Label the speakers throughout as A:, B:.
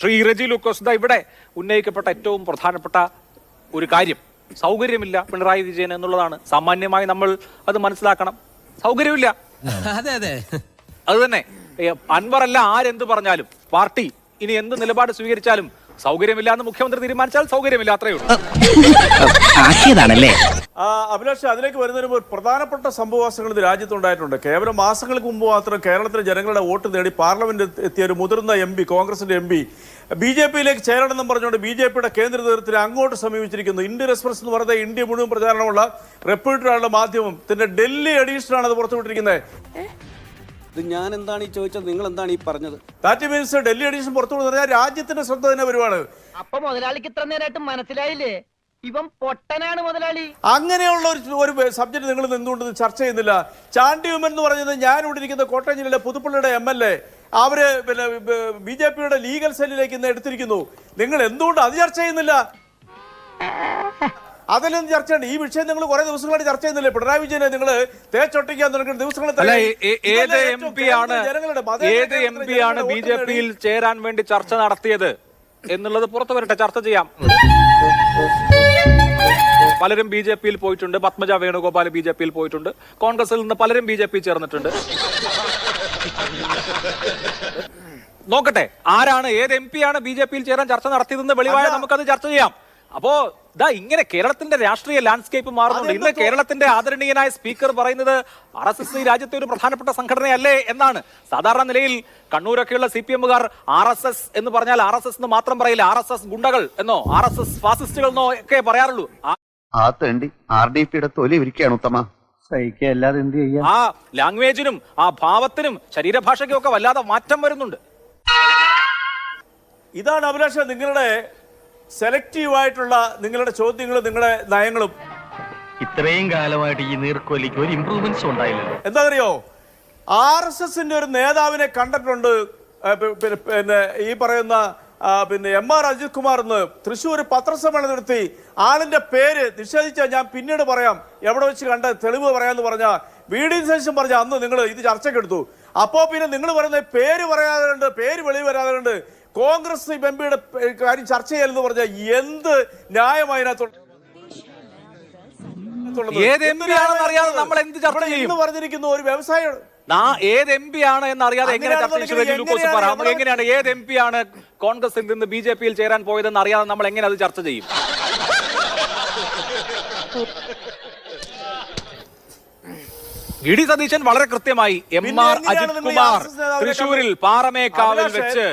A: ശ്രീ റെജി ലൂക്കോസ് ഇവിടെ ഉന്നയിക്കപ്പെട്ട ഏറ്റവും പ്രധാനപ്പെട്ട ഒരു കാര്യം സൗകര്യമില്ല പിണറായി വിജയൻ എന്നുള്ളതാണ്. സാമാന്യമായി നമ്മൾ അത് മനസ്സിലാക്കണം. സൗകര്യമില്ല.
B: അതെ അതെ
A: അത് തന്നെ. അൻവറല്ല ആരെന്ത് പറഞ്ഞാലും പാർട്ടി ഇനി എന്ത് നിലപാട് സ്വീകരിച്ചാലും സൗകര്യമില്ല എന്ന് മുഖ്യമന്ത്രി തീരുമാനിച്ചാൽ സൗകര്യമില്ല, അത്രയേ ഉള്ളൂ.
C: അഭിലാഷ്, അതിലേക്ക് വരുന്നതിന് ഒരു പ്രധാനപ്പെട്ട സംഭവവാസങ്ങൾ ഇത് രാജ്യത്തുണ്ടായിട്ടുണ്ട്. കേവലം മാസങ്ങൾക്ക് മുമ്പ് മാത്രം കേരളത്തിലെ ജനങ്ങളുടെ വോട്ട് നേടി പാർലമെന്റ് എത്തിയ ഒരു മുതിർന്ന എം പി, കോൺഗ്രസിന്റെ എം പി BJP-യിലേക്ക് ചേരണമെന്നും പറഞ്ഞുകൊണ്ട് BJP-യുടെ കേന്ദ്ര നേതൃത്വത്തിന് അങ്ങോട്ട് സമീപിച്ചിരിക്കുന്നു. ഇന്ത്യൻ എക്സ്പ്രസ് എന്ന് പറയുന്നത് ഇന്ത്യ മുഴുവൻ പ്രചാരണമുള്ള റെപ്യൂട്ടഡായുള്ള മാധ്യമം ഇതിന്റെ ഡൽഹി എഡീഷനാണ് അത് പുറത്തുവിട്ടിരിക്കുന്നത്.
D: ഞാൻ എന്താണ് ഈ ചോദിച്ചത്, നിങ്ങൾ എന്താണ് ഈ പറഞ്ഞത്?
C: ദാറ്റ് മീൻസ് ഡൽഹി എഡീഷൻ പുറത്തുവിടുന്ന പറഞ്ഞാൽ രാജ്യത്തിന്റെ ശ്രദ്ധ തന്നെ വരുവാണ്.
E: അപ്പൊ മുതലാളിക്ക് ഇത്ര നേരമായിട്ട് മനസ്സിലായില്ലേ ഇവൻ പൊട്ടനാണ് മുതലാളി?
C: അങ്ങനെയുള്ള ഒരു സബ്ജക്ട് നിങ്ങൾ എന്തുകൊണ്ട് ചർച്ച ചെയ്യുന്നില്ല? ചാണ്ടി ഉമ്മൻ എന്ന് പറയുന്നത് ഞാൻ ഇവിടെ ഇരിക്കുന്ന കോട്ടയം ജില്ലയിലെ പുതുപ്പള്ളിയുടെ MLA, അവര് പിന്നെ BJP-യുടെ ലീഗൽ സെല്ലിലേക്ക് ഇന്ന് എടുത്തിരിക്കുന്നു. നിങ്ങൾ എന്തുകൊണ്ട് അത് ചർച്ച ചെയ്യുന്നില്ല? അതിലൊന്നും ചർച്ചയുണ്ട്. ഈ വിഷയം നിങ്ങൾ കുറെ ദിവസങ്ങളായിട്ട് ചർച്ച ചെയ്യുന്നില്ലേ? പിണറായി വിജയനെ നിങ്ങൾ തേച്ചൊട്ടിക്കാൻ തുടങ്ങുന്ന ദിവസങ്ങൾ
A: ഏത് എം പി ആണ് BJP-യിൽ ചേരാൻ വേണ്ടി ചർച്ച നടത്തിയത് എന്നുള്ളത് പുറത്തു വരട്ടെ, ചർച്ച ചെയ്യാം. പലരും BJP-യിൽ പോയിട്ടുണ്ട്. പത്മജ വേണുഗോപാൽ BJP-യിൽ പോയിട്ടുണ്ട്. കോൺഗ്രസിൽ നിന്ന് പലരും BJP ചേർന്നിട്ടുണ്ട്. നോക്കട്ടെ ആരാണ്, ഏത് MP ആണ് BJP-യിൽ ചേരാൻ ചർച്ച നടത്തിയതെന്ന് വെളിവായ നമുക്കത് ചർച്ച ചെയ്യാം. അപ്പോ ഇങ്ങനെ കേരളത്തിന്റെ രാഷ്ട്രീയ ലാൻഡ്സ്കേപ്പ് മാറുന്നുണ്ട്. ഇന്ന് കേരളത്തിന്റെ ആദരണീയനായ സ്പീക്കർ പറയുന്നത് RSS ഈ രാജ്യത്തെ ഒരു പ്രധാനപ്പെട്ട സംഘടനയല്ലേ എന്നാണ്. സാധാരണ നിലയിൽ കണ്ണൂരൊക്കെയുള്ള CPM-കാർ RSS എന്ന് പറഞ്ഞാൽ RSS എന്ന് മാത്രം പറയില്ല, RSS ഗുണ്ടകൾ എന്നോ RSS ഫാസിസ്റ്റുകൾ എന്നോ ഒക്കെ പറയാറുള്ളൂ.
F: RDP-യുടെ തൊലി ഇരിക്കുകയാണ് ഉത്തമ. സഹിക്കല്ലാതെ എന്ത് ചെയ്യാം?
A: ആ ലാംഗ്വേജിനും ആ ഭാവത്തിനും ശരീരഭാഷയ്ക്കും ഒക്കെ വല്ലാതെ മാറ്റം വരുന്നുണ്ട്.
C: ഇതാണ് അഭിലാഷ നിങ്ങളുടെ സെലക്റ്റീവായിട്ടുള്ള നിങ്ങളുടെ ചോദ്യങ്ങളും നിങ്ങളുടെ നയങ്ങളും.
G: ഇത്രയും കാലമായിട്ട് ഈ നീർക്കോലിക്ക് ഒരു ഇംപ്രൂവ്മെന്റ്സ് ഉണ്ടായില്ലല്ലോ.
C: എന്താണെന്നറിയോ, RSS-ന്റെ ഒരു നേതാവിനെ കണ്ടിട്ടുണ്ട്. പിന്നെ ഈ പറയുന്ന MR അജിത് കുമാർ എന്ന് തൃശ്ശൂർ പത്രസമ്മേളനം നടത്തി ആളിന്റെ പേര് നിഷേധിച്ചാൽ ഞാൻ പിന്നീട് പറയാം, എവിടെ വെച്ച് കണ്ട തെളിവ് പറയാന്ന് പറഞ്ഞ വീഡിയോ ശേഷം പറഞ്ഞ അന്ന് നിങ്ങൾ ഇത് ചർച്ചയ്ക്കെടുത്തു. അപ്പോ പിന്നെ നിങ്ങൾ പറയുന്നത് പേര് പറയാതെ കണ്ട്, പേര് വെളിവ് വരാതെ കണ്ട് കോൺഗ്രസ് MPയുടെ കാര്യം ചർച്ച ചെയ്യാനെന്ന് പറഞ്ഞാൽ എന്ത് ന്യായമായി പറഞ്ഞിരിക്കുന്നു? ഒരു വ്യവസായം
A: ഏത് MP ആണ് എന്നറിയാതെ എങ്ങനെയാണ് ഏത് MP ആണ് കോൺഗ്രസിൽ നിന്ന് BJP-യിൽ ചേരാൻ പോയതെന്ന് അറിയാതെ നമ്മൾ എങ്ങനെ അത് ചർച്ച ചെയ്യും? VD സതീശൻ വളരെ കൃത്യമായി MR അജിത് കുമാർ തൃശൂരിൽ പാറമേക്കാവിൽ വെച്ച്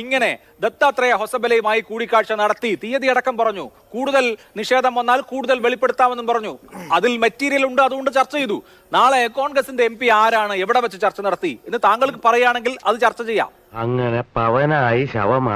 A: ഇങ്ങനെ ദത്താത്രേയ ഹൊസബലയുമായി കൂടിക്കാഴ്ച നടത്തി, തീയതി അടക്കം പറഞ്ഞു. കൂടുതൽ നിഷേധം വന്നാൽ കൂടുതൽ വെളിപ്പെടുത്താമെന്നും പറഞ്ഞു. അതിൽ മെറ്റീരിയൽ ഉണ്ട്, അതുകൊണ്ട് ചർച്ച ചെയ്തു. നാളെ കോൺഗ്രസിന്റെ MP ആരാണ്, എവിടെ വെച്ച് ചർച്ച നടത്തി എന്ന് താങ്കൾക്ക് പറയുകയാണെങ്കിൽ അത് ചർച്ച ചെയ്യാം.
G: അങ്ങനെ പവനായി ശവമായി